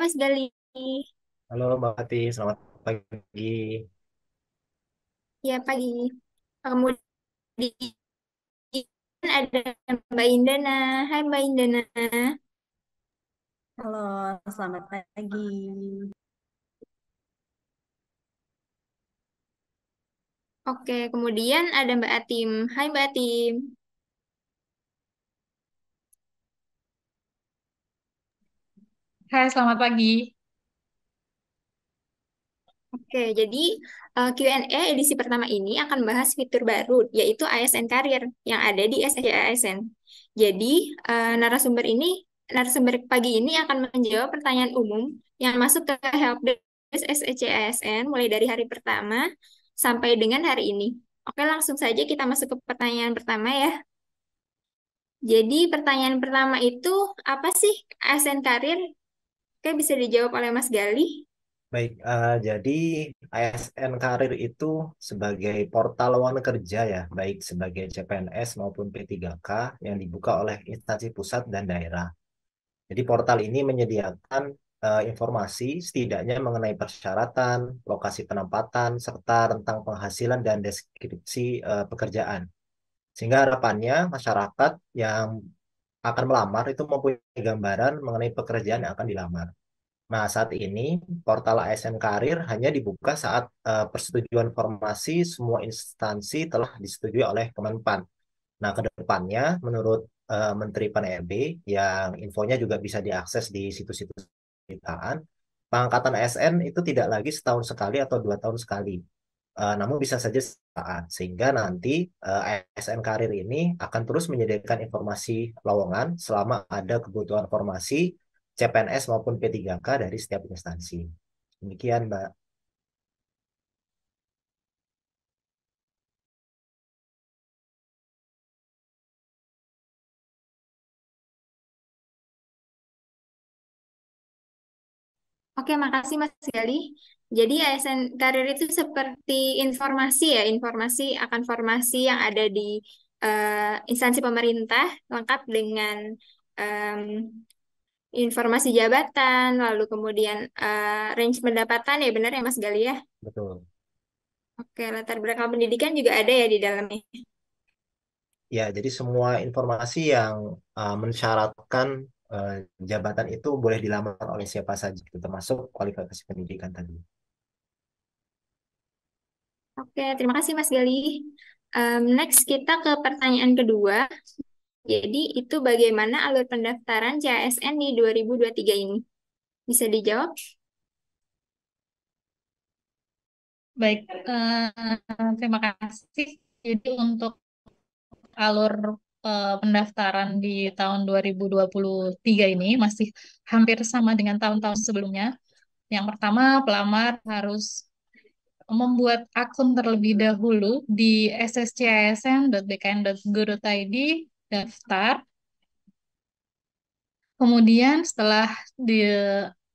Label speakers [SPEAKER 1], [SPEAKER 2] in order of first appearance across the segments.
[SPEAKER 1] Mas Gali.
[SPEAKER 2] Halo Mbak Ati, selamat pagi.
[SPEAKER 1] Ya, pagi. Kemudian ada Mbak Indana. Hai Mbak Indana.
[SPEAKER 3] Halo, selamat pagi.
[SPEAKER 1] Oke, kemudian ada Mbak Atim. Hai Mbak Atim.
[SPEAKER 4] Hai, selamat pagi.
[SPEAKER 1] Oke, jadi Q&A edisi pertama ini akan bahas fitur baru, yaitu ASN Karir yang ada di SC ASN. Jadi, narasumber pagi ini akan menjawab pertanyaan umum yang masuk ke helpdesk SC ASN mulai dari hari pertama sampai dengan hari ini. Oke, langsung saja kita masuk ke pertanyaan pertama ya. Jadi, pertanyaan pertama itu, apa sih ASN Karir? Oke, bisa dijawab oleh Mas Gali.
[SPEAKER 2] Baik, jadi ASN Karir itu sebagai portal lowongan kerja ya, baik sebagai CPNS maupun P3K yang dibuka oleh instansi pusat dan daerah. Jadi portal ini menyediakan informasi setidaknya mengenai persyaratan, lokasi penempatan, serta rentang penghasilan dan deskripsi pekerjaan. Sehingga harapannya masyarakat yang akan melamar itu mempunyai gambaran mengenai pekerjaan yang akan dilamar. Nah, saat ini portal ASN Karir hanya dibuka saat persetujuan formasi semua instansi telah disetujui oleh Kemenpan. Nah, ke depannya menurut Menteri PAN-RB yang infonya juga bisa diakses di situs-situs pemberitaan, pengangkatan ASN itu tidak lagi setahun sekali atau 2 tahun sekali. Namun bisa saja saat sehingga nanti ASN Karir ini akan terus menyediakan informasi lowongan selama ada kebutuhan formasi CPNS maupun P3K dari setiap instansi. Demikian, Mbak.
[SPEAKER 1] Oke, makasih Mas Gali. Jadi ASN Karir itu seperti informasi ya, informasi akan formasi yang ada di instansi pemerintah, lengkap dengan em, informasi jabatan, lalu kemudian range pendapatan ya benar ya Mas Gali ya.
[SPEAKER 2] Betul.
[SPEAKER 1] Oke, latar belakang pendidikan juga ada ya di dalamnya.
[SPEAKER 2] Ya, jadi semua informasi yang mensyaratkan eh, jabatan itu boleh dilamar oleh siapa saja, gitu, termasuk kualifikasi pendidikan tadi.
[SPEAKER 1] Oke, terima kasih Mas Gali. Next kita ke pertanyaan kedua. Jadi itu bagaimana alur pendaftaran CASN di 2023 ini? Bisa dijawab?
[SPEAKER 4] Baik, terima kasih. Jadi untuk alur pendaftaran di tahun 2023 ini masih hampir sama dengan tahun-tahun sebelumnya. Yang pertama, pelamar harus membuat akun terlebih dahulu di sscsn.bkn.go.id, daftar. Kemudian setelah di,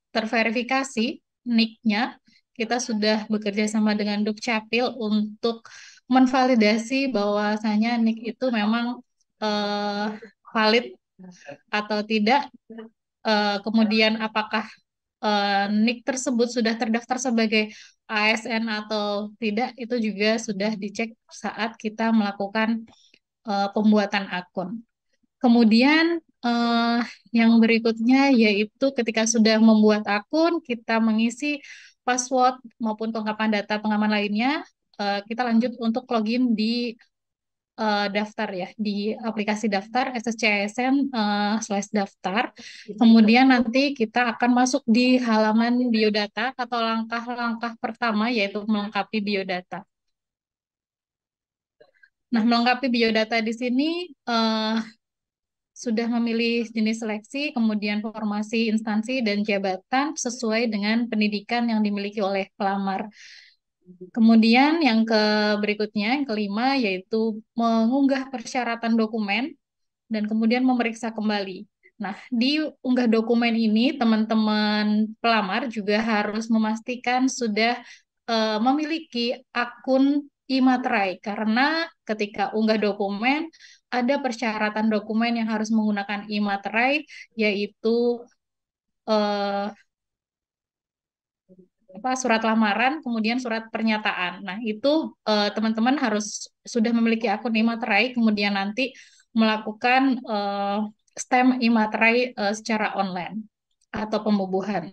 [SPEAKER 4] terverifikasi NIK-nya, kita sudah bekerja sama dengan Dukcapil untuk menvalidasi bahwasanya NIK itu memang eh, valid atau tidak. Kemudian apakah NIK tersebut sudah terdaftar sebagai ASN atau tidak, itu juga sudah dicek saat kita melakukan pembuatan akun. Kemudian eh, yang berikutnya yaitu ketika sudah membuat akun, kita mengisi password maupun kelengkapan data pengaman lainnya, kita lanjut untuk login di daftar ya, di aplikasi daftar sscsn/daftar. Kemudian nanti kita akan masuk di halaman biodata atau langkah-langkah pertama yaitu melengkapi biodata. Nah, melengkapi biodata di sini eh, sudah memilih jenis seleksi, kemudian formasi instansi dan jabatan sesuai dengan pendidikan yang dimiliki oleh pelamar. Kemudian yang berikutnya, yang kelima, yaitu mengunggah persyaratan dokumen dan kemudian memeriksa kembali. Nah, di unggah dokumen ini, teman-teman pelamar juga harus memastikan sudah memiliki akun iMaterai, karena ketika unggah dokumen, ada persyaratan dokumen yang harus menggunakan iMaterai, yaitu eh, surat lamaran, kemudian surat pernyataan. Nah, itu teman-teman harus sudah memiliki akun e-materai, kemudian nanti melakukan stem e-materai secara online atau pembubuhan.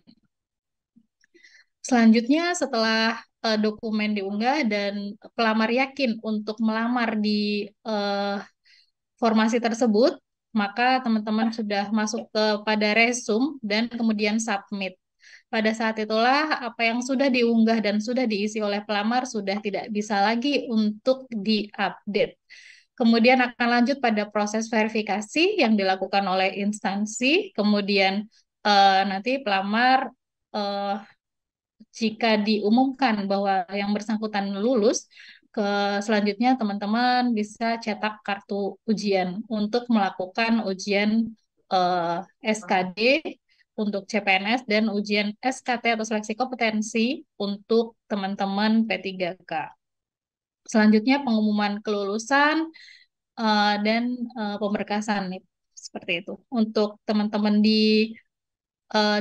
[SPEAKER 4] Selanjutnya, setelah dokumen diunggah dan pelamar yakin untuk melamar di formasi tersebut, maka teman-teman sudah masuk kepada resume dan kemudian submit. Pada saat itulah apa yang sudah diunggah dan sudah diisi oleh pelamar sudah tidak bisa lagi untuk diupdate. Kemudian akan lanjut pada proses verifikasi yang dilakukan oleh instansi. Kemudian nanti pelamar jika diumumkan bahwa yang bersangkutan lulus, selanjutnya teman-teman bisa cetak kartu ujian untuk melakukan ujian SKD untuk CPNS dan ujian SKT atau seleksi kompetensi untuk teman-teman P3K. Selanjutnya pengumuman kelulusan dan pemberkasan nih, seperti itu. Untuk teman-teman di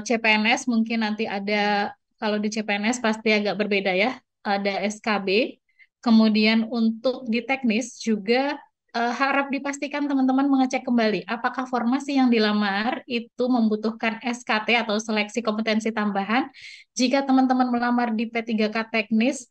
[SPEAKER 4] CPNS mungkin nanti ada, kalau di CPNS pasti agak berbeda ya, ada SKB. Kemudian untuk di teknis juga harap dipastikan teman-teman mengecek kembali apakah formasi yang dilamar itu membutuhkan SKT atau seleksi kompetensi tambahan. Jika teman-teman melamar di P3K teknis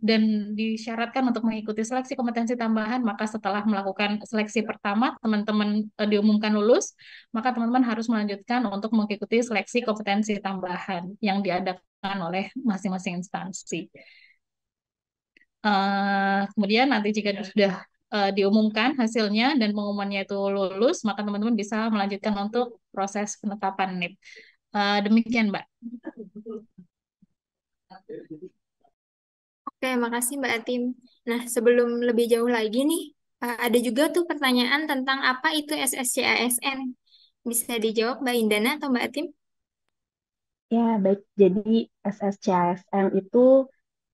[SPEAKER 4] dan disyaratkan untuk mengikuti seleksi kompetensi tambahan, maka setelah melakukan seleksi pertama, teman-teman diumumkan lulus, maka teman-teman harus melanjutkan untuk mengikuti seleksi kompetensi tambahan yang diadakan oleh masing-masing instansi. Kemudian nanti jika sudah diumumkan hasilnya dan pengumumannya itu lulus, maka teman-teman bisa melanjutkan untuk proses penetapan NIP. Demikian, Mbak.
[SPEAKER 1] Oke, makasih Mbak Atim. Nah, sebelum lebih jauh lagi nih, ada juga tuh pertanyaan tentang apa itu SSC-ASN. Bisa dijawab Mbak Indana atau Mbak Atim?
[SPEAKER 3] Ya, baik. Jadi SSCASN itu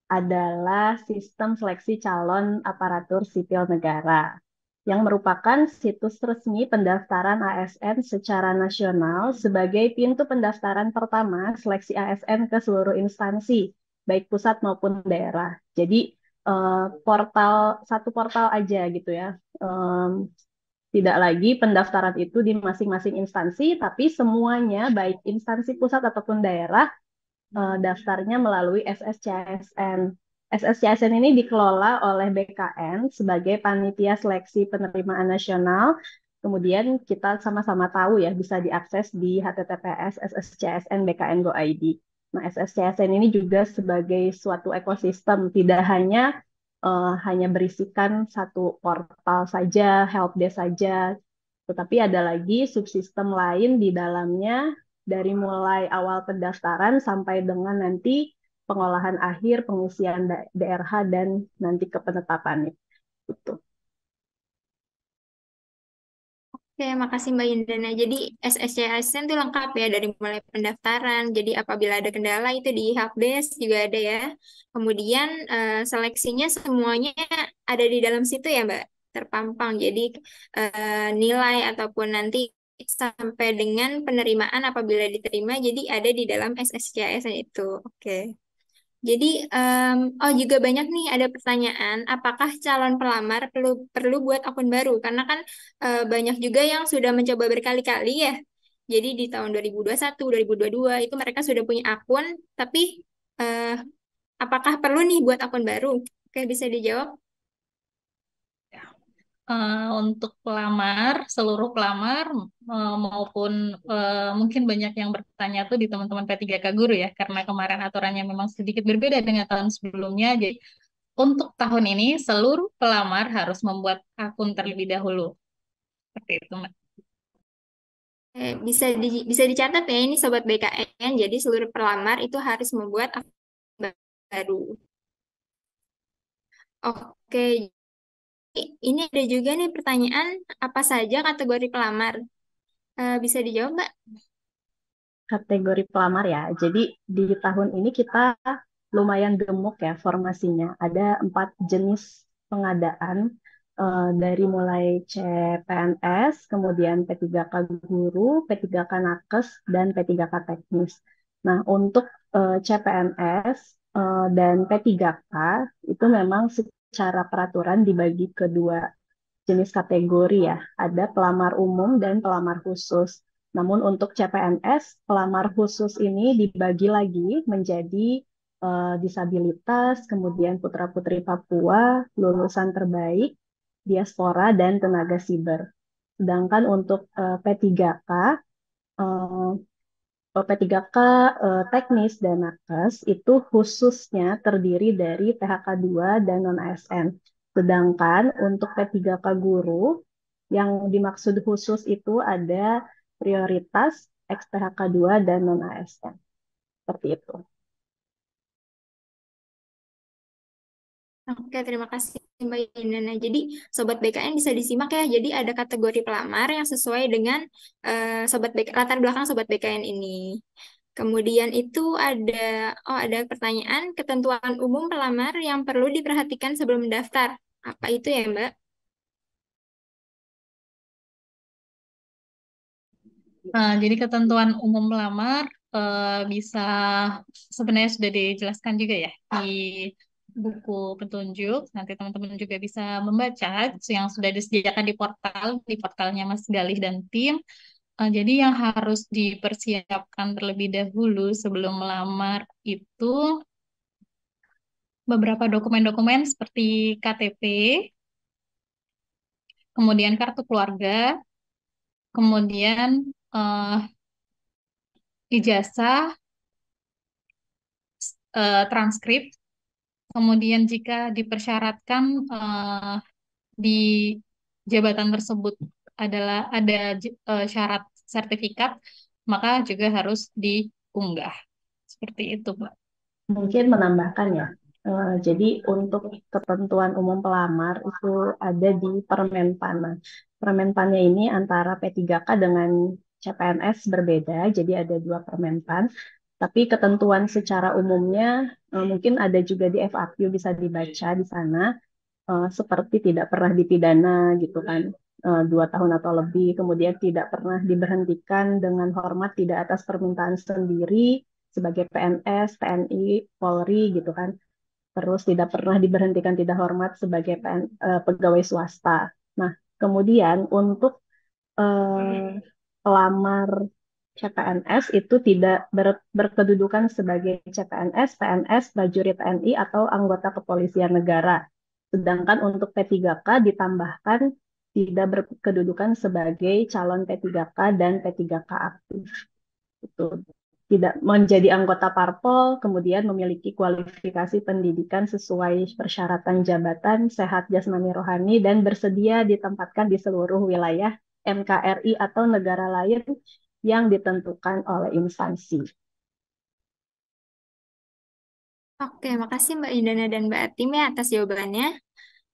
[SPEAKER 3] adalah sistem seleksi calon aparatur sipil negara yang merupakan situs resmi pendaftaran ASN secara nasional sebagai pintu pendaftaran pertama seleksi ASN ke seluruh instansi, baik pusat maupun daerah. Jadi satu portal aja gitu ya. Tidak lagi pendaftaran itu di masing-masing instansi, tapi semuanya baik instansi pusat ataupun daerah daftarnya melalui SSCASN. SSCASN ini dikelola oleh BKN sebagai Panitia Seleksi Penerimaan Nasional. Kemudian kita sama-sama tahu ya bisa diakses di https sscsn.bkn.go.id. Nah, SSCASN ini juga sebagai suatu ekosistem, tidak hanya berisikan satu portal saja, helpdesk saja, tetapi ada lagi subsistem lain di dalamnya dari mulai awal pendaftaran sampai dengan nanti pengolahan akhir, pengisian DRH, dan nanti ke penetapan itu.
[SPEAKER 1] Oke, makasih Mbak Indana. Jadi SSC-ASN itu lengkap ya dari mulai pendaftaran. Jadi apabila ada kendala itu di helpdesk juga ada ya. Kemudian seleksinya semuanya ada di dalam situ ya Mbak, terpampang. Jadi nilai ataupun nanti sampai dengan penerimaan apabila diterima, jadi ada di dalam SSC-ASN itu. Oke. Jadi, oh juga banyak nih ada pertanyaan, apakah calon pelamar perlu perlu buat akun baru? Karena kan banyak juga yang sudah mencoba berkali-kali ya. Jadi di tahun 2021, 2022 itu mereka sudah punya akun, tapi eh, apakah perlu nih buat akun baru? Oke, bisa dijawab?
[SPEAKER 4] Untuk pelamar, seluruh pelamar maupun mungkin banyak yang bertanya tuh di teman-teman P3K Guru ya, karena kemarin aturannya memang sedikit berbeda dengan tahun sebelumnya. Jadi untuk tahun ini seluruh pelamar harus membuat akun terlebih dahulu. Seperti itu, Mbak.
[SPEAKER 1] Bisa dicatat ya ini Sobat BKN, jadi seluruh pelamar itu harus membuat akun baru. Oke, ini ada juga nih pertanyaan, apa saja kategori pelamar? Bisa dijawab, Mbak?
[SPEAKER 3] Kategori pelamar ya. Jadi di tahun ini kita lumayan gemuk ya formasinya. Ada 4 jenis pengadaan dari mulai CPNS, kemudian P3K Guru, P3K Nakes, dan P3K Teknis. Nah, untuk CPNS dan P3K itu memang secara peraturan dibagi kedua jenis kategori ya. Ada pelamar umum dan pelamar khusus. Namun untuk CPNS, pelamar khusus ini dibagi lagi menjadi disabilitas, kemudian putra-putri Papua, lulusan terbaik, diaspora, dan tenaga siber. Sedangkan untuk P3K, eh, P3K teknis dan nakes itu khususnya terdiri dari PHK 2 dan non-ASN. Sedangkan untuk P3K guru yang dimaksud khusus itu ada prioritas ex PHK 2 dan non-ASN. Seperti itu.
[SPEAKER 1] Oke, terima kasih Mbak Indana. Jadi, Sobat BKN bisa disimak ya. Jadi, ada kategori pelamar yang sesuai dengan latar belakang Sobat BKN ini. Kemudian itu ada pertanyaan, ketentuan umum pelamar yang perlu diperhatikan sebelum mendaftar. Apa itu ya, Mbak?
[SPEAKER 4] Jadi ketentuan umum pelamar bisa sebenarnya sudah dijelaskan juga ya di buku petunjuk. Nanti teman-teman juga bisa membaca yang sudah disediakan di portalnya Mas Galih dan tim. Jadi yang harus dipersiapkan terlebih dahulu sebelum melamar itu beberapa dokumen-dokumen seperti KTP, kemudian kartu keluarga, kemudian eh, ijazah, transkrip. Kemudian jika dipersyaratkan di jabatan tersebut ada syarat sertifikat, maka juga harus diunggah. Seperti itu, Pak.
[SPEAKER 3] Mungkin menambahkan ya. Jadi untuk ketentuan umum pelamar itu ada di Permenpan. Nah, Permenpannya ini antara P3K dengan CPNS berbeda, jadi ada dua Permenpan. Tapi ketentuan secara umumnya mungkin ada juga di FAQ bisa dibaca di sana, seperti tidak pernah dipidana gitu kan, 2 tahun atau lebih, kemudian tidak pernah diberhentikan dengan hormat tidak atas permintaan sendiri sebagai PNS, TNI, Polri gitu kan. Terus tidak pernah diberhentikan tidak hormat sebagai pegawai swasta. Nah, kemudian untuk pelamar CPNS itu tidak berkedudukan sebagai CPNS, PNS, prajurit TNI, atau anggota kepolisian negara. Sedangkan untuk P3K ditambahkan tidak berkedudukan sebagai calon P3K dan P3K aktif. Itu tidak menjadi anggota parpol, kemudian memiliki kualifikasi pendidikan sesuai persyaratan jabatan, sehat jasmani rohani, dan bersedia ditempatkan di seluruh wilayah NKRI atau negara lain yang ditentukan oleh instansi.
[SPEAKER 1] Oke, makasih Mbak Indana dan Mbak Atim ya atas jawabannya.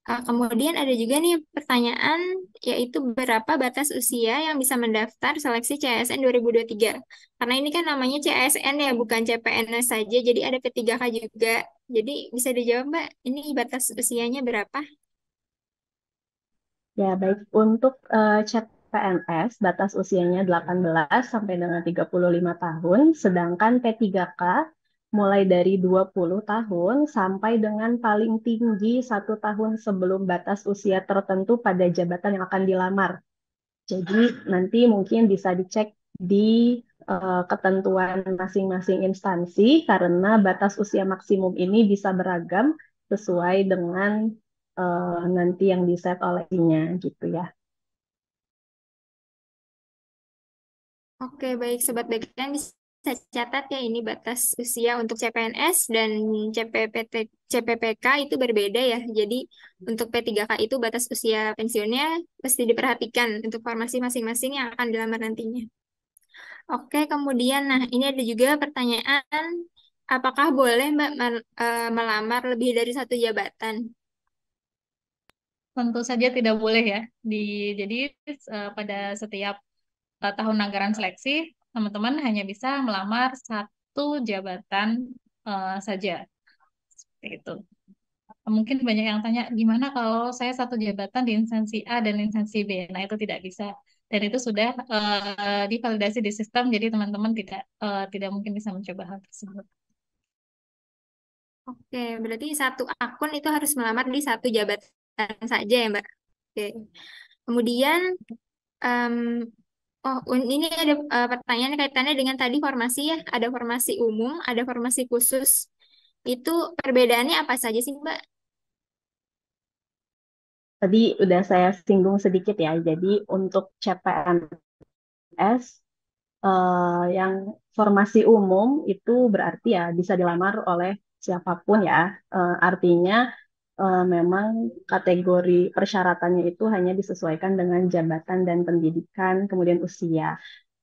[SPEAKER 1] Kemudian ada juga nih pertanyaan, yaitu berapa batas usia yang bisa mendaftar seleksi CASN 2023? Karena ini kan namanya CASN ya, bukan CPNS saja, jadi ada P3K juga. Jadi bisa dijawab Mbak, ini batas usianya berapa?
[SPEAKER 3] Ya, baik. Untuk CPNS, batas usianya 18 sampai dengan 35 tahun, sedangkan P3K mulai dari 20 tahun sampai dengan paling tinggi 1 tahun sebelum batas usia tertentu pada jabatan yang akan dilamar. Jadi nanti mungkin bisa dicek di ketentuan masing-masing instansi karena batas usia maksimum ini bisa beragam sesuai dengan nanti yang di-set olehnya gitu ya.
[SPEAKER 1] Oke, baik Sobat BKN bisa catat ya ini batas usia untuk CPNS dan CPPK itu berbeda ya. Jadi untuk P3K itu batas usia pensiunnya pasti diperhatikan untuk formasi masing-masing yang akan dilamar nantinya. Oke, kemudian nah ini ada juga pertanyaan, apakah boleh Mbak melamar lebih dari satu jabatan?
[SPEAKER 4] Tentu saja tidak boleh ya. Jadi pada setiap tahun anggaran seleksi, teman-teman hanya bisa melamar satu jabatan saja. Seperti itu. Mungkin banyak yang tanya, gimana kalau saya satu jabatan di instansi A dan instansi B? Nah, itu tidak bisa. dan itu sudah divalidasi di sistem, jadi teman-teman tidak mungkin bisa mencoba hal tersebut.
[SPEAKER 1] Oke, berarti satu akun itu harus melamar di satu jabatan saja ya, Mbak. Oke. Kemudian, em, ini ada pertanyaan kaitannya dengan tadi formasi ya. Ada formasi umum, ada formasi khusus. Itu perbedaannya apa saja sih, Mbak?
[SPEAKER 3] Tadi udah saya singgung sedikit ya. Jadi untuk CPNS yang formasi umum itu berarti ya bisa dilamar oleh siapapun ya. Artinya memang kategori persyaratannya itu hanya disesuaikan dengan jabatan dan pendidikan, kemudian usia.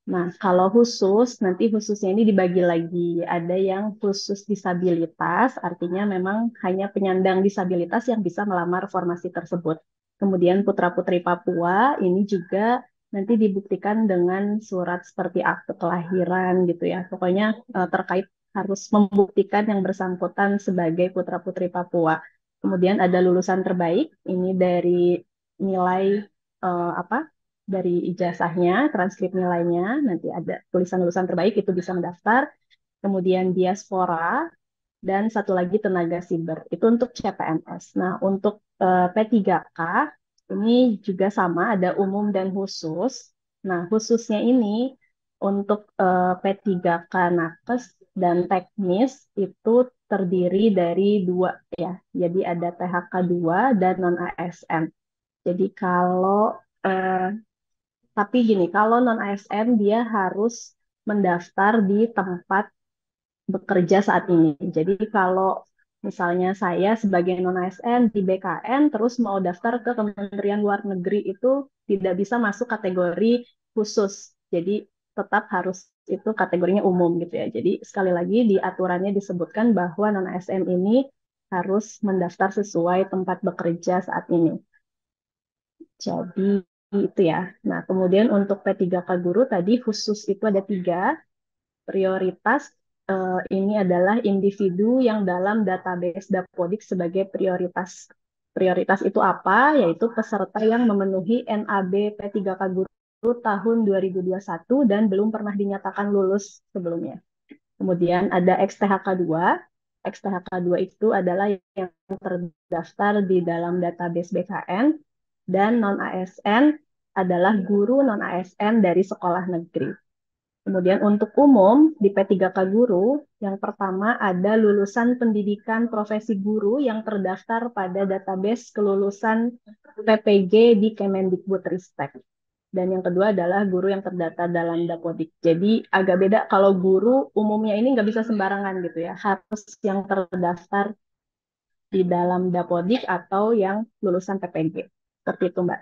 [SPEAKER 3] Nah, kalau khusus, nanti khususnya ini dibagi lagi. Ada yang khusus disabilitas, artinya memang hanya penyandang disabilitas yang bisa melamar formasi tersebut. Kemudian putra-putri Papua ini juga nanti dibuktikan dengan surat seperti akte kelahiran gitu ya. Pokoknya terkait harus membuktikan yang bersangkutan sebagai putra-putri Papua. Kemudian ada lulusan terbaik, ini dari nilai apa? Dari ijazahnya, transkrip nilainya, nanti ada tulisan lulusan terbaik itu bisa mendaftar. Kemudian diaspora dan satu lagi tenaga siber. Itu untuk CPNS. Nah, untuk P3K ini juga sama, ada umum dan khusus. Nah, khususnya ini untuk P3K nakes dan teknis itu terdiri dari dua ya. Jadi ada THK 2 dan non ASN. Jadi kalau tapi gini, kalau non ASN dia harus mendaftar di tempat bekerja saat ini. Jadi kalau misalnya saya sebagai non ASN di BKN terus mau daftar ke Kementerian Luar Negeri itu tidak bisa masuk kategori khusus. Jadi tetap harus itu kategorinya umum gitu ya. Jadi sekali lagi di aturannya disebutkan bahwa non ASN ini harus mendaftar sesuai tempat bekerja saat ini. Jadi itu ya. Nah, kemudian untuk P3K guru tadi khusus itu ada tiga. Prioritas ini adalah individu yang dalam database Dapodik sebagai prioritas. Prioritas itu apa? Yaitu peserta yang memenuhi NAB P3K guru tahun 2021 dan belum pernah dinyatakan lulus sebelumnya. Kemudian ada XTHK 2. XTHK 2 itu adalah yang terdaftar di dalam database BKN dan non-ASN adalah guru non-ASN dari sekolah negeri. Kemudian untuk umum di P3K Guru, yang pertama ada lulusan pendidikan profesi guru yang terdaftar pada database kelulusan PPG di Kemendikbudristek. Dan yang kedua adalah guru yang terdata dalam Dapodik. Jadi agak beda kalau guru umumnya ini nggak bisa sembarangan gitu ya. Harus yang terdaftar di dalam Dapodik atau yang lulusan PPG. Seperti itu, Mbak.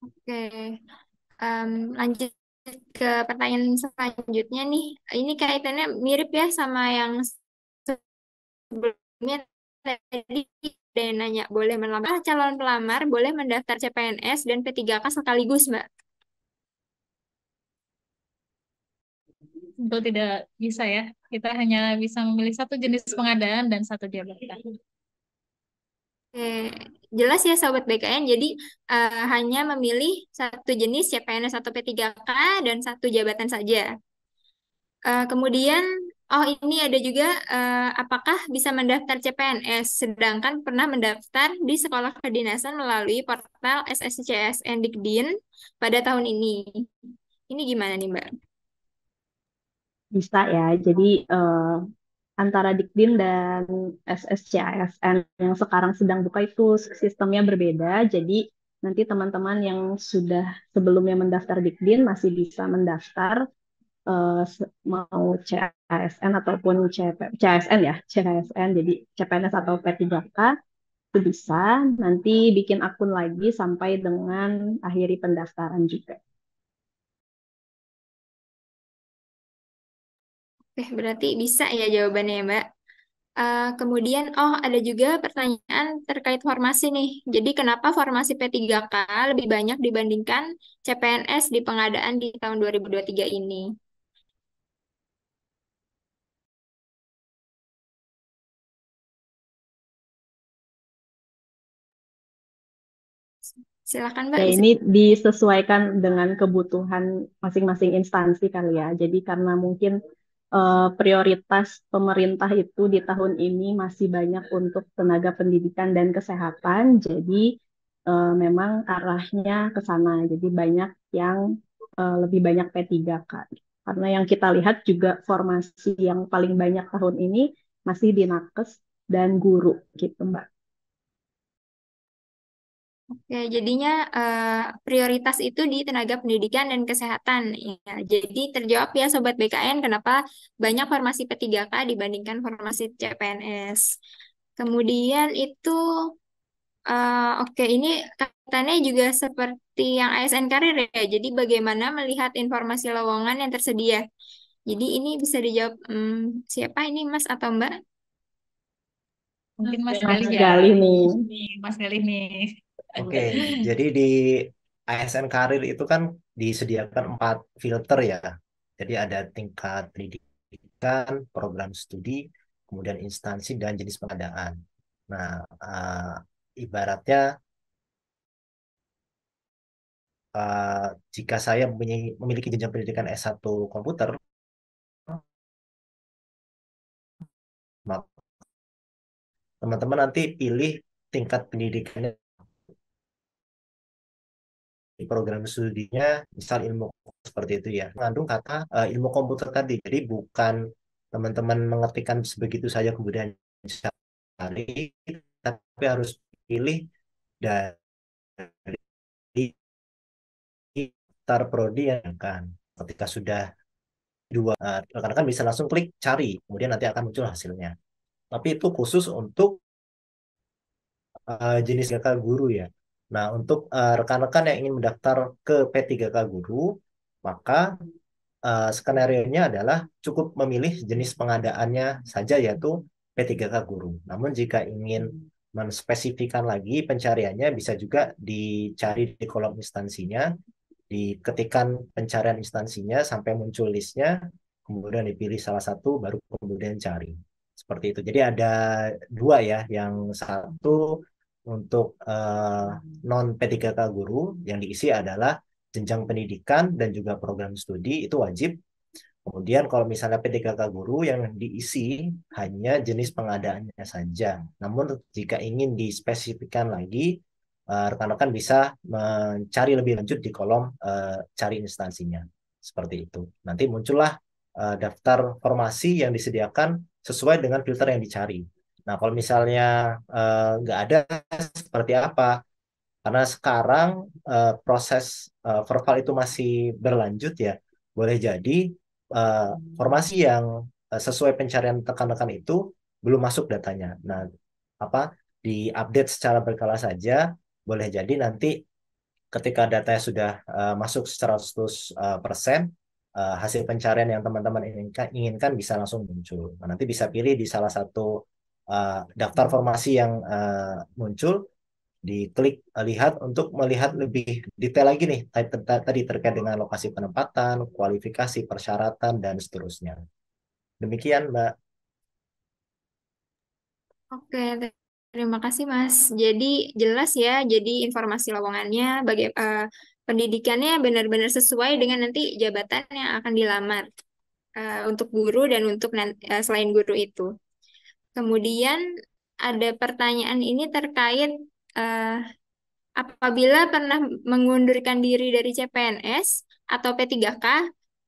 [SPEAKER 1] Oke. Lanjut ke pertanyaan selanjutnya nih. Ini kaitannya mirip ya sama yang sebelumnya tadi ada yang nanya, boleh melamar calon pelamar, boleh mendaftar CPNS dan P3K sekaligus, Mbak.
[SPEAKER 4] Tentu tidak bisa ya. Kita hanya bisa memilih satu jenis pengadaan dan satu jabatan.
[SPEAKER 1] Oke, jelas ya Sobat BKN, jadi hanya memilih satu jenis CPNS atau P3K dan satu jabatan saja. Kemudian, ini ada juga apakah bisa mendaftar CPNS, sedangkan pernah mendaftar di sekolah kedinasan melalui portal SSCSN Dikdin pada tahun ini. Ini gimana nih Mbak?
[SPEAKER 3] Bisa ya. Jadi antara Dikdin dan SSCASN yang sekarang sedang buka itu sistemnya berbeda. Jadi nanti teman-teman yang sudah sebelumnya mendaftar Dikdin masih bisa mendaftar mau CASN ataupun CASN ya, CASN jadi CPNS atau P3K itu bisa nanti bikin akun lagi sampai dengan akhiri pendaftaran juga.
[SPEAKER 1] Berarti bisa ya jawabannya ya Mbak. Kemudian, ada juga pertanyaan terkait formasi nih. Jadi, kenapa formasi P3K lebih banyak dibandingkan CPNS di pengadaan di tahun 2023 ini? Silakan Mbak.
[SPEAKER 3] Ya, ini disesuaikan dengan kebutuhan masing-masing instansi kali ya. Jadi karena mungkin prioritas pemerintah itu di tahun ini masih banyak untuk tenaga pendidikan dan kesehatan, jadi memang arahnya ke sana. Jadi banyak yang lebih banyak P3K. Karena yang kita lihat juga formasi yang paling banyak tahun ini masih di nakes dan guru gitu, Mbak.
[SPEAKER 1] Oke, jadinya prioritas itu di tenaga pendidikan dan kesehatan. Ya, jadi terjawab ya Sobat BKN, kenapa banyak formasi P3K dibandingkan formasi CPNS. Kemudian itu, oke, ini katanya juga seperti yang ASN Karir ya. Jadi bagaimana melihat informasi lowongan yang tersedia? Jadi ini bisa dijawab, siapa ini Mas atau Mbak?
[SPEAKER 4] Mungkin Mas
[SPEAKER 3] Mas
[SPEAKER 4] Galih ya.
[SPEAKER 3] Galih nih.
[SPEAKER 4] Mas Galih nih.
[SPEAKER 2] Oke, jadi di ASN Karir itu kan disediakan 4 filter ya. Jadi ada tingkat pendidikan, program studi, kemudian instansi dan jenis pengadaan. Nah, ibaratnya eh, jika saya memiliki jenjang pendidikan S1 komputer, maka teman-teman nanti pilih tingkat pendidikannya di program studinya, misal ilmu seperti itu ya, mengandung kata ilmu komputer tadi. Jadi bukan teman-teman mengertikan sebegitu saja kemudian cari, tapi harus pilih dari daftar prodi yang kan. Ketika sudah dua, rekan-rekan bisa langsung klik cari, kemudian nanti akan muncul hasilnya. Tapi itu khusus untuk jenis GK guru ya. Nah, untuk rekan-rekan yang ingin mendaftar ke P3K guru, maka skenario-nya adalah cukup memilih jenis pengadaannya saja, yaitu P3K guru. Namun jika ingin menspesifikkan lagi pencariannya, bisa juga dicari di kolom instansinya, diketikkan pencarian instansinya sampai muncul listnya, kemudian dipilih salah satu, baru kemudian cari. Seperti itu. Jadi ada dua ya, yang satu untuk non P3K guru yang diisi adalah jenjang pendidikan dan juga program studi itu wajib. Kemudian kalau misalnya P3K guru yang diisi hanya jenis pengadaannya saja. Namun jika ingin dispesifikkan lagi, rekan-rekan bisa mencari lebih lanjut di kolom cari instansinya. Seperti itu. Nanti muncullah daftar formasi yang disediakan sesuai dengan filter yang dicari. Nah, kalau misalnya nggak ada, seperti apa? Karena sekarang proses verbal itu masih berlanjut ya. Boleh jadi eh, formasi yang sesuai pencarian rekan-rekan itu belum masuk datanya. Nah, apa diupdate secara berkala saja. Boleh jadi nanti ketika datanya sudah masuk 100% hasil pencarian yang teman-teman inginkan bisa langsung muncul. Nah, nanti bisa pilih di salah satu daftar formasi yang muncul, diklik lihat untuk melihat lebih detail lagi nih tadi terkait dengan lokasi penempatan, kualifikasi, persyaratan, dan seterusnya. Demikian, Mbak.
[SPEAKER 1] Oke, terima kasih Mas. Jadi jelas ya, jadi informasi lowongannya, pendidikannya benar-benar sesuai dengan nanti jabatan yang akan dilamar untuk guru dan untuk selain guru itu. Kemudian ada pertanyaan ini terkait eh, apabila pernah mengundurkan diri dari CPNS atau P3K,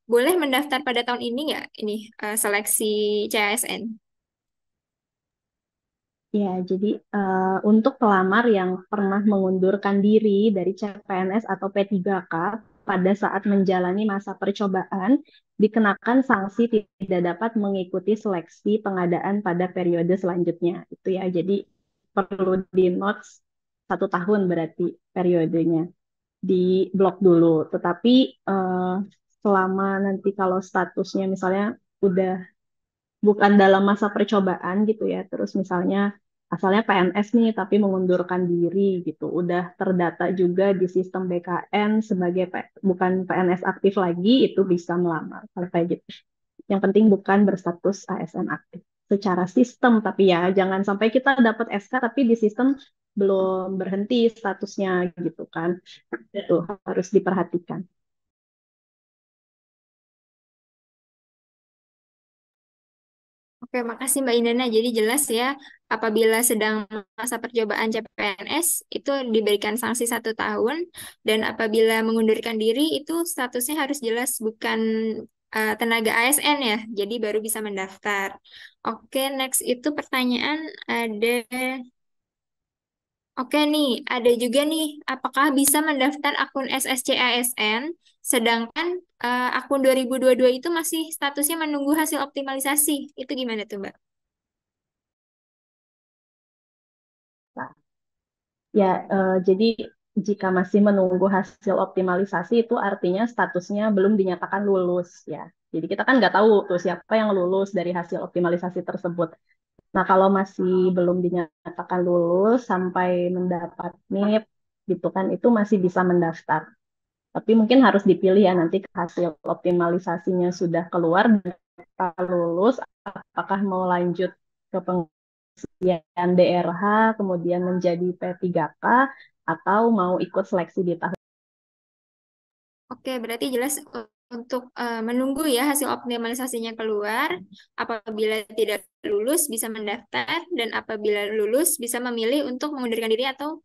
[SPEAKER 1] boleh mendaftar pada tahun ini nggak? Ini seleksi CASN.
[SPEAKER 3] Ya, jadi untuk pelamar yang pernah mengundurkan diri dari CPNS atau P3K pada saat menjalani masa percobaan, dikenakan sanksi tidak dapat mengikuti seleksi pengadaan pada periode selanjutnya. Itu ya, jadi perlu di notes 1 tahun berarti periodenya di blok dulu. Tetapi selama nanti kalau statusnya misalnya udah bukan dalam masa percobaan gitu ya. Terus misalnya asalnya PNS nih tapi mengundurkan diri gitu. Udah terdata juga di sistem BKN sebagai bukan PNS aktif lagi itu bisa melamar kalau kayak gitu. Yang penting bukan berstatus ASN aktif secara sistem tapi ya jangan sampai kita dapat SK tapi di sistem belum berhenti statusnya gitu kan. Itu harus diperhatikan.
[SPEAKER 1] Oke, makasih Mbak Indana. Jadi jelas ya, apabila sedang masa percobaan CPNS itu diberikan sanksi 1 tahun, dan apabila mengundurkan diri itu statusnya harus jelas bukan tenaga ASN ya, jadi baru bisa mendaftar. Oke, next itu pertanyaan ada. Oke nih, ada juga nih, apakah bisa mendaftar akun SSC-ASN, sedangkan akun 2022 itu masih statusnya menunggu hasil optimalisasi. Itu gimana tuh, Mbak?
[SPEAKER 3] Nah, ya, jadi jika masih menunggu hasil optimalisasi itu artinya statusnya belum dinyatakan lulus ya. Jadi kita kan nggak tahu tuh siapa yang lulus dari hasil optimalisasi tersebut. Nah, kalau masih belum dinyatakan lulus sampai mendapat NIP gitu kan, itu masih bisa mendaftar. Tapi mungkin harus dipilih ya nanti hasil optimalisasinya sudah keluar dan kita lulus, apakah mau lanjut ke pengisian DRH, kemudian menjadi P3K, atau mau ikut seleksi di tahap.
[SPEAKER 1] Oke, berarti jelas untuk menunggu ya hasil optimalisasinya keluar. Apabila tidak lulus bisa mendaftar, dan apabila lulus bisa memilih untuk mengundurkan diri atau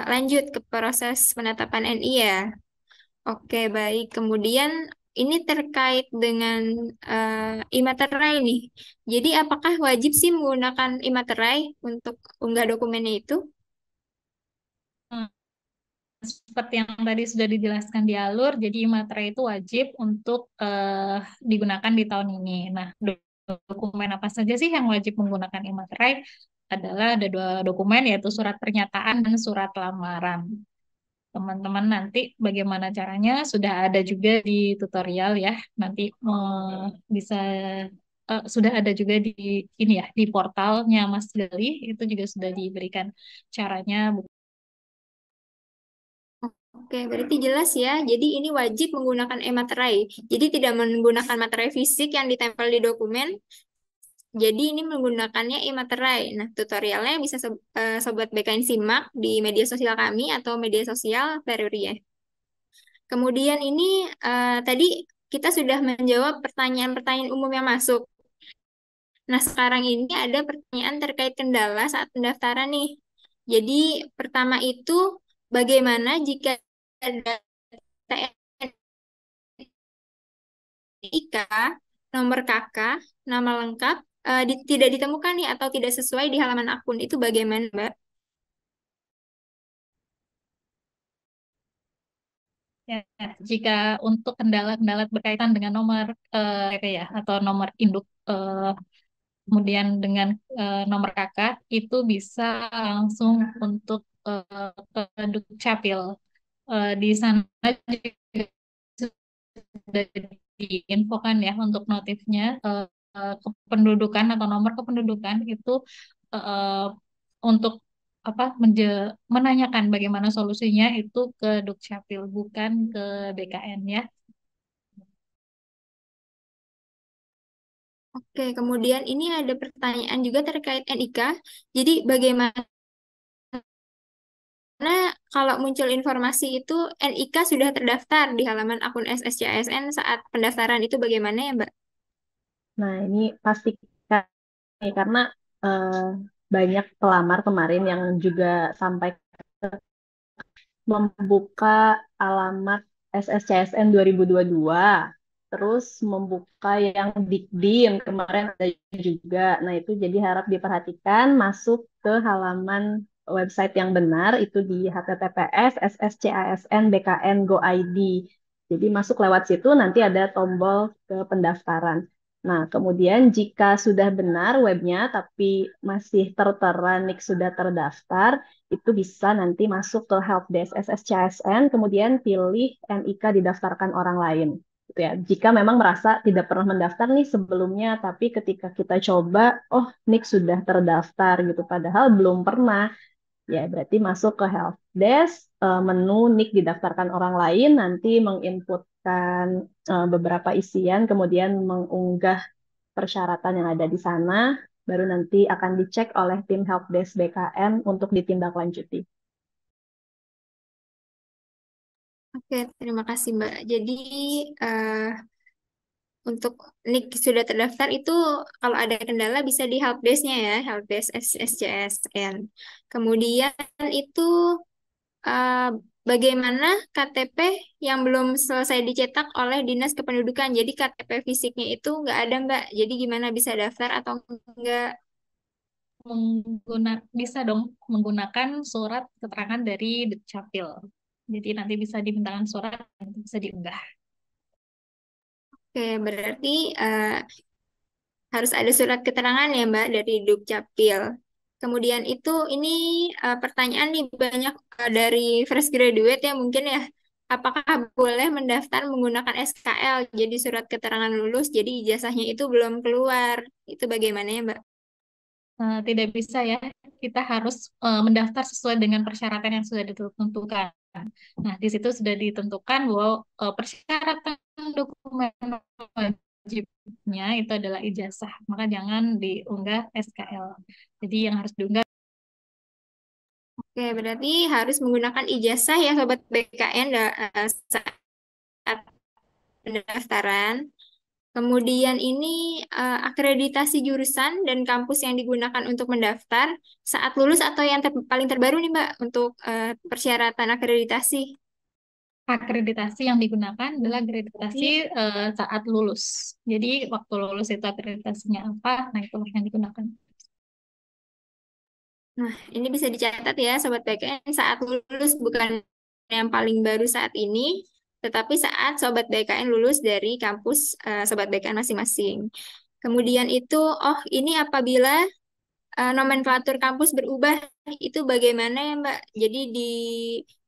[SPEAKER 1] lanjut ke proses penetapan NI ya. Oke, baik. Kemudian ini terkait dengan imaterai nih. Jadi apakah wajib sih menggunakan imaterai untuk unggah dokumennya itu?
[SPEAKER 4] Hmm, Seperti yang tadi sudah dijelaskan di alur, jadi materai itu wajib untuk digunakan di tahun ini. Nah, dokumen apa saja sih yang wajib menggunakan e-materai? Adalah ada 2 dokumen, yaitu surat pernyataan dan surat lamaran. Teman-teman nanti bagaimana caranya sudah ada juga di tutorial ya. Nanti bisa sudah ada juga di ini ya, di portalnya Mas Gali itu juga sudah diberikan caranya.
[SPEAKER 1] Oke, berarti jelas ya. Jadi ini wajib menggunakan e-materai. Jadi tidak menggunakan materai fisik yang ditempel di dokumen. Jadi ini menggunakannya e-materai. Nah, tutorialnya bisa Sobat BKN simak di media sosial kami atau media sosial Peruria. Kemudian ini tadi kita sudah menjawab pertanyaan-pertanyaan umum yang masuk. Nah, sekarang ini ada pertanyaan terkait kendala saat pendaftaran nih. Jadi, pertama itu bagaimana jika ada TNIK, nomor KK, nama lengkap, tidak ditemukan nih atau tidak sesuai di halaman akun. Itu bagaimana, Mbak?
[SPEAKER 4] Ya, jika untuk kendala-kendala berkaitan dengan nomor KK ya atau nomor induk kemudian dengan nomor kakak itu bisa langsung untuk ke Dukcapil. Di sana juga sudah diinfokan ya untuk notifnya kependudukan atau nomor kependudukan itu eh, untuk apa menanyakan bagaimana solusinya itu ke Dukcapil bukan ke BKN ya.
[SPEAKER 1] Oke, kemudian ini ada pertanyaan juga terkait NIK. Jadi, bagaimana kalau muncul informasi itu NIK sudah terdaftar di halaman akun SSCASN saat pendaftaran itu bagaimana ya, Mbak?
[SPEAKER 3] Nah, ini pastikan nih, karena eh, banyak pelamar kemarin yang juga sampai membuka alamat SSCSN 2022, terus membuka yang Dikdim kemarin ada juga. Nah, itu jadi harap diperhatikan masuk ke halaman website yang benar itu di https sscasn.bkn.go.id. Jadi masuk lewat situ nanti ada tombol ke pendaftaran. Nah, kemudian jika sudah benar webnya tapi masih tertera NIK sudah terdaftar, itu bisa nanti masuk ke helpdesk SSCSN, kemudian pilih NIK didaftarkan orang lain. Gitu ya. Jika memang merasa tidak pernah mendaftar nih sebelumnya, tapi ketika kita coba, oh NIK sudah terdaftar gitu, padahal belum pernah, ya berarti masuk ke helpdesk, menu NIK didaftarkan orang lain, nanti menginputkan beberapa isian, kemudian mengunggah persyaratan yang ada di sana, baru nanti akan dicek oleh tim helpdesk BKN untuk ditindaklanjuti.
[SPEAKER 1] Oke, terima kasih Mbak. Jadi eh, untuk NIK sudah terdaftar itu kalau ada kendala bisa di helpdesk-nya ya, helpdesk SCSN. Kemudian itu eh, bagaimana KTP yang belum selesai dicetak oleh Dinas Kependudukan. Jadi KTP fisiknya itu nggak ada Mbak. Jadi gimana bisa daftar atau enggak?
[SPEAKER 4] Bisa dong menggunakan surat keterangan dari Dukcapil. Jadi nanti bisa dimintakan surat, nanti bisa diunggah.
[SPEAKER 1] Oke, berarti harus ada surat keterangan ya Mbak dari Dukcapil. Kemudian itu ini pertanyaan nih banyak dari fresh graduate ya mungkin ya. Apakah boleh mendaftar menggunakan SKL? Jadi surat keterangan lulus, jadi ijazahnya itu belum keluar. Itu bagaimana ya Mbak?
[SPEAKER 4] Tidak bisa ya, kita harus mendaftar sesuai dengan persyaratan yang sudah ditentukan. Nah, di situ sudah ditentukan bahwa persyaratan dokumen wajibnya itu adalah ijazah, maka jangan diunggah SKL. Jadi yang harus diunggah
[SPEAKER 1] Oke, berarti harus menggunakan ijazah ya Sobat BKN saat pendaftaran. Kemudian ini akreditasi jurusan dan kampus yang digunakan untuk mendaftar saat lulus atau yang paling terbaru nih Mbak untuk persyaratan akreditasi.
[SPEAKER 4] akreditasi yang digunakan adalah akreditasi saat lulus. Jadi waktu lulus itu akreditasinya apa, nah itu yang digunakan.
[SPEAKER 1] Nah, ini bisa dicatat ya Sobat BKN saat lulus bukan yang paling baru saat ini, tetapi saat Sobat BKN lulus dari kampus Sobat BKN masing-masing. Kemudian itu, oh ini apabila nomenklatur kampus berubah itu bagaimana ya Mbak? Jadi di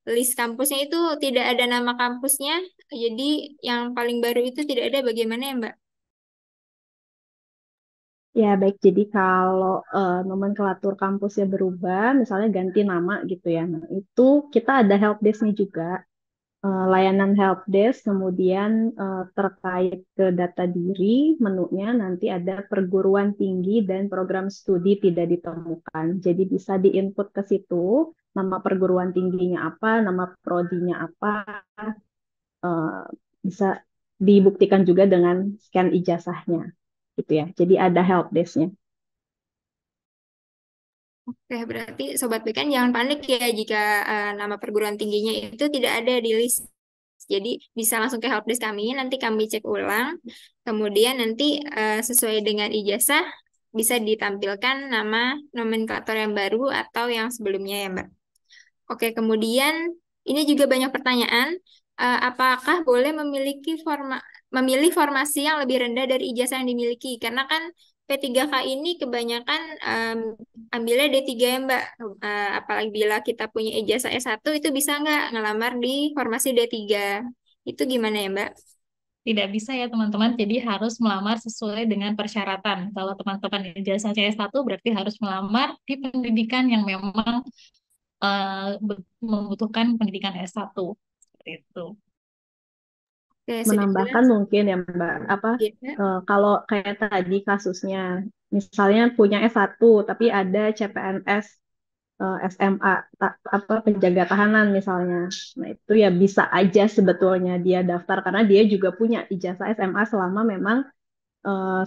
[SPEAKER 1] list kampusnya itu tidak ada nama kampusnya, jadi yang paling baru itu tidak ada bagaimana ya Mbak?
[SPEAKER 3] Ya, baik. Jadi kalau nomenklatur kampusnya berubah, misalnya ganti nama gitu ya. Nah, itu kita ada helpdesk-nya juga. Layanan helpdesk, kemudian terkait ke data diri, menunya nanti ada perguruan tinggi dan program studi tidak ditemukan. Jadi bisa diinput ke situ, nama perguruan tingginya apa, nama prodinya apa, eh, bisa dibuktikan juga dengan scan ijazahnya, gitu ya. Jadi ada helpdesk-nya.
[SPEAKER 1] Oke, berarti Sobat BKN jangan panik ya jika nama perguruan tingginya itu tidak ada di list. Jadi bisa langsung ke helpdesk kami, nanti kami cek ulang. Kemudian nanti sesuai dengan ijazah bisa ditampilkan nama nomenklatur yang baru atau yang sebelumnya ya Mbak. Oke, kemudian ini juga banyak pertanyaan. Apakah boleh memilih formasi yang lebih rendah dari ijazah yang dimiliki? Karena kan P3K ini kebanyakan ambilnya D3 ya Mbak. Apalagi bila kita punya ijazah S1 itu bisa nggak ngelamar di formasi D3? Itu gimana ya Mbak?
[SPEAKER 4] Tidak bisa ya teman-teman, jadi harus melamar sesuai dengan persyaratan. Kalau teman-teman ijazah CS1 berarti harus melamar di pendidikan yang memang membutuhkan pendidikan S1. Seperti itu.
[SPEAKER 1] Oke, sudah
[SPEAKER 3] Menambahkan
[SPEAKER 1] jelas.
[SPEAKER 3] mungkin ya Mbak, apa
[SPEAKER 1] Ya.
[SPEAKER 3] kalau kayak tadi kasusnya, misalnya punya S1 tapi ada CPNS SMA apa penjaga tahanan misalnya. Nah, itu ya bisa aja sebetulnya dia daftar karena dia juga punya ijazah SMA selama memang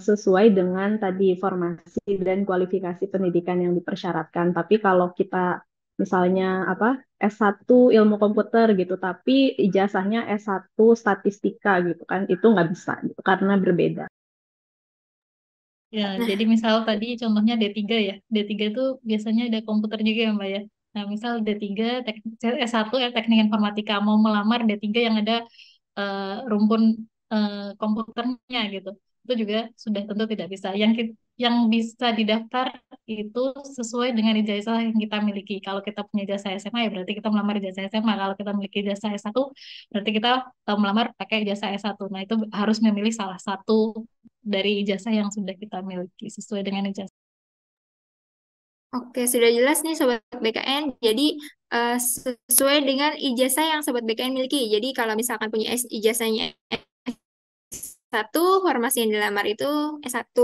[SPEAKER 3] sesuai dengan tadi formasi dan kualifikasi pendidikan yang dipersyaratkan. Tapi kalau kita misalnya apa S1 ilmu komputer gitu, tapi ijazahnya S1 statistika gitu kan, itu nggak bisa gitu, karena berbeda.
[SPEAKER 4] Ya,
[SPEAKER 1] Nah,
[SPEAKER 4] jadi misal tadi contohnya D3 ya. D3 itu biasanya ada komputer juga ya Mbak ya. Nah, misal D3 S1 ya teknik informatika mau melamar D3 yang ada rumpun komputernya gitu. Itu juga sudah tentu tidak bisa. Yang bisa didaftar itu sesuai dengan ijazah yang kita miliki. Kalau kita punya ijazah SMA ya berarti kita melamar ijazah SMA. Kalau kita memiliki ijazah S1 berarti kita melamar pakai ijazah S1. Nah, itu harus memilih salah satu dari ijazah yang sudah kita miliki sesuai dengan ijazah.
[SPEAKER 1] oke, sudah jelas nih Sobat BKN. Jadi sesuai dengan ijazah yang Sobat BKN miliki. Jadi kalau misalkan punya ijazahnya S1, formasi yang dilamar itu S1.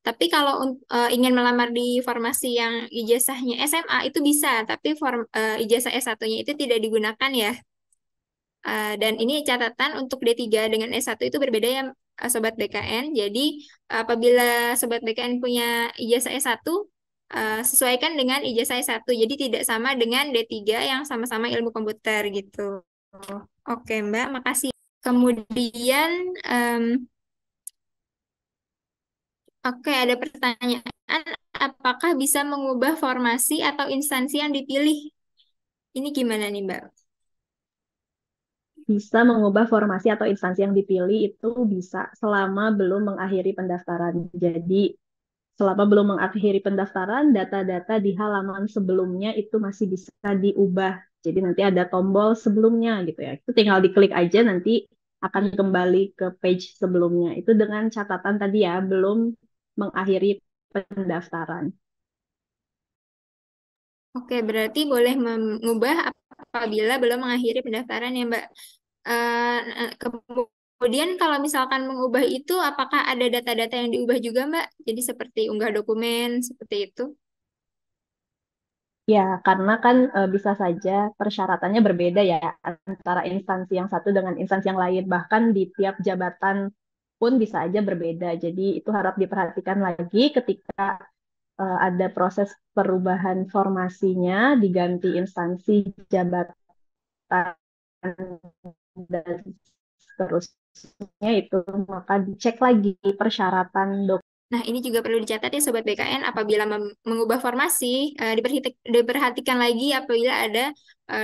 [SPEAKER 1] Tapi kalau ingin melamar di formasi yang ijazahnya SMA itu bisa, tapi ijazah S1-nya itu tidak digunakan ya. Dan ini catatan untuk D3 dengan S1 itu berbeda ya, Sobat BKN. Jadi apabila Sobat BKN punya ijazah S1, sesuaikan dengan ijazah S1. Jadi tidak sama dengan D3 yang sama-sama ilmu komputer gitu. Oke Mbak, makasih. Kemudian, oke, ada pertanyaan, apakah bisa mengubah formasi atau instansi yang dipilih? Ini gimana nih Mbak?
[SPEAKER 3] Bisa mengubah formasi atau instansi yang dipilih itu bisa selama belum mengakhiri pendaftaran. Jadi selama belum mengakhiri pendaftaran, data-data di halaman sebelumnya itu masih bisa diubah. Jadi nanti ada tombol sebelumnya gitu ya. Itu tinggal diklik aja nanti akan kembali ke page sebelumnya. Itu dengan catatan tadi ya, belum mengakhiri pendaftaran.
[SPEAKER 1] Oke, berarti boleh mengubah apabila belum mengakhiri pendaftaran ya Mbak. Kemudian kalau misalkan mengubah itu, apakah ada data-data yang diubah juga Mbak? Jadi seperti unggah dokumen, seperti itu.
[SPEAKER 3] Ya, karena kan bisa saja persyaratannya berbeda ya antara instansi yang satu dengan instansi yang lain. Bahkan di tiap jabatan pun bisa aja berbeda. Jadi itu harap diperhatikan lagi ketika ada proses perubahan formasinya, diganti instansi jabatan dan seterusnya itu, maka dicek lagi persyaratan
[SPEAKER 1] Nah, ini juga perlu dicatat ya Sobat BKN, apabila mengubah formasi, diperhatikan lagi apabila ada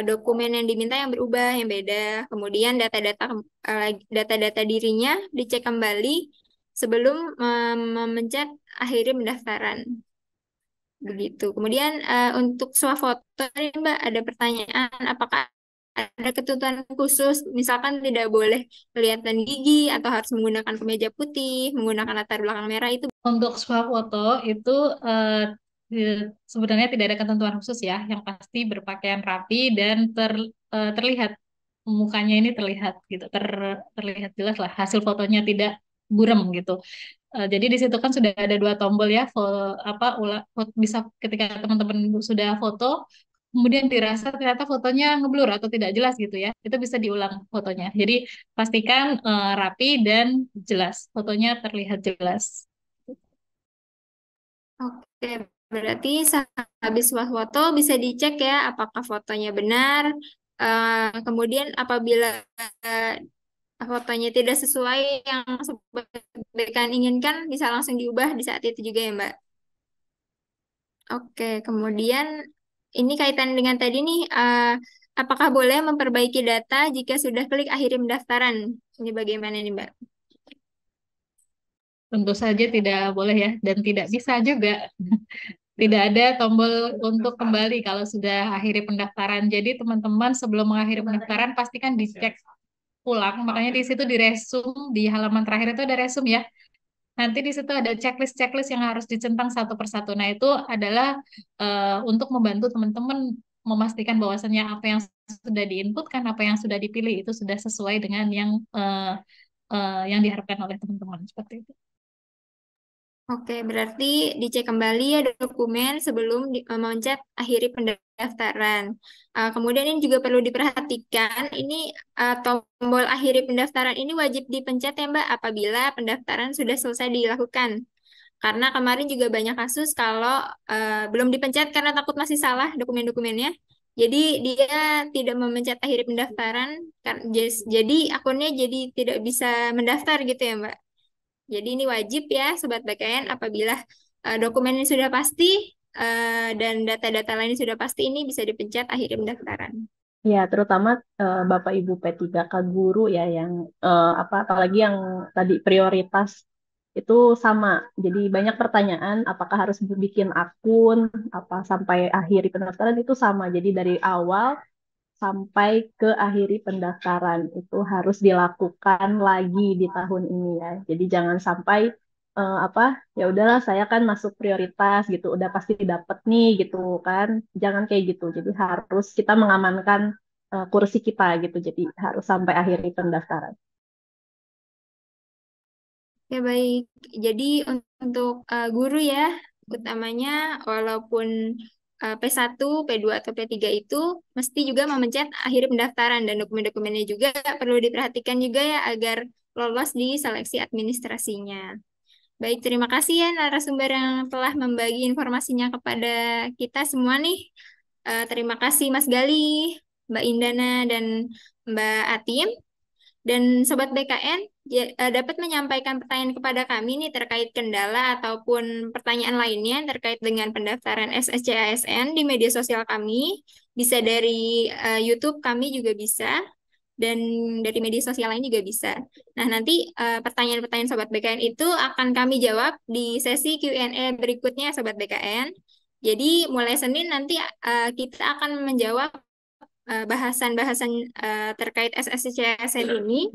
[SPEAKER 1] dokumen yang diminta yang berubah, yang beda. Kemudian data-data dirinya dicek kembali sebelum memencet akhiri pendaftaran. Begitu. Kemudian untuk swafoto ini Mbak, ada pertanyaan, apakah ada ketentuan khusus, misalkan tidak boleh kelihatan gigi atau harus menggunakan kemeja putih, menggunakan latar belakang merah itu.
[SPEAKER 4] Untuk swafoto itu sebenarnya tidak ada ketentuan khusus ya, yang pasti berpakaian rapi dan terlihat mukanya ini terlihat gitu, terlihat jelas lah hasil fotonya tidak buram gitu. Jadi di situ kan sudah ada dua tombol ya, bisa ketika teman-teman sudah foto, kemudian dirasa ternyata fotonya ngeblur atau tidak jelas gitu ya, itu bisa diulang fotonya. Jadi pastikan rapi dan jelas, fotonya terlihat jelas.
[SPEAKER 1] Oke, berarti habis foto bisa dicek ya apakah fotonya benar. Kemudian apabila eh, fotonya tidak sesuai yang Sobat inginkan, bisa langsung diubah di saat itu juga ya Mbak. Oke, kemudian ini kaitan dengan tadi nih, apakah boleh memperbaiki data jika sudah klik akhiri pendaftaran? Ini bagaimana nih Mbak?
[SPEAKER 4] Tentu saja tidak boleh ya, dan tidak bisa juga. Tidak ada tombol untuk kembali kalau sudah akhiri pendaftaran. Jadi teman-teman sebelum mengakhiri pendaftaran pastikan dicek ulang. Makanya di situ di resume, di halaman terakhir itu ada resume ya. Nanti di situ ada checklist-checklist yang harus dicentang satu persatu. Nah, itu adalah untuk membantu teman-teman memastikan bahwasannya apa yang sudah diinputkan, apa yang sudah dipilih itu sudah sesuai dengan yang diharapkan oleh teman-teman seperti itu.
[SPEAKER 1] Oke, berarti dicek kembali ya dokumen sebelum memencet akhiri pendaftaran. Kemudian ini juga perlu diperhatikan, ini tombol akhiri pendaftaran ini wajib dipencet ya Mbak apabila pendaftaran sudah selesai dilakukan. Karena kemarin juga banyak kasus kalau belum dipencet karena takut masih salah dokumen-dokumennya. Jadi dia tidak memencet akhiri pendaftaran, jadi akunnya jadi tidak bisa mendaftar gitu ya Mbak. Jadi ini wajib ya Sobat BKN apabila dokumen ini sudah pasti dan data-data lain sudah pasti, ini bisa dipencet akhiri pendaftaran.
[SPEAKER 3] Ya, terutama Bapak Ibu P3K guru ya yang apalagi yang tadi prioritas itu sama. Jadi banyak pertanyaan apakah harus bikin akun apa sampai akhiri pendaftaran itu sama. Jadi dari awal sampai ke akhiri pendaftaran itu harus dilakukan lagi di tahun ini ya. Jadi jangan sampai apa ya udahlah saya kan masuk prioritas gitu, udah pasti dapat nih gitu kan. Jangan kayak gitu. Jadi harus kita mengamankan kursi kita gitu. Jadi harus sampai akhiri pendaftaran.
[SPEAKER 1] Ya baik. Jadi untuk guru ya, utamanya walaupun P1, P2 atau P3 itu mesti juga memencet akhir pendaftaran dan dokumen-dokumennya juga perlu diperhatikan juga ya agar lolos di seleksi administrasinya. Baik, terima kasih ya narasumber yang telah membagi informasinya kepada kita semua nih. Terima kasih Mas Gali, Mbak Indana, dan Mbak Atim. Dan Sobat BKN dapat menyampaikan pertanyaan kepada kami nih terkait kendala ataupun pertanyaan lainnya terkait dengan pendaftaran SSC ASN di media sosial kami. Bisa dari YouTube kami juga bisa, dan dari media sosial lain juga bisa. Nah, nanti pertanyaan-pertanyaan Sobat BKN itu akan kami jawab di sesi Q&A berikutnya, Sobat BKN. Jadi, mulai Senin nanti kita akan menjawab bahasan-bahasan terkait SSCSN ini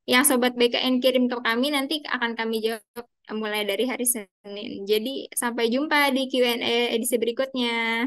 [SPEAKER 1] yang Sobat BKN kirim ke kami nanti akan kami jawab mulai dari hari Senin. Jadi sampai jumpa di Q&A edisi berikutnya.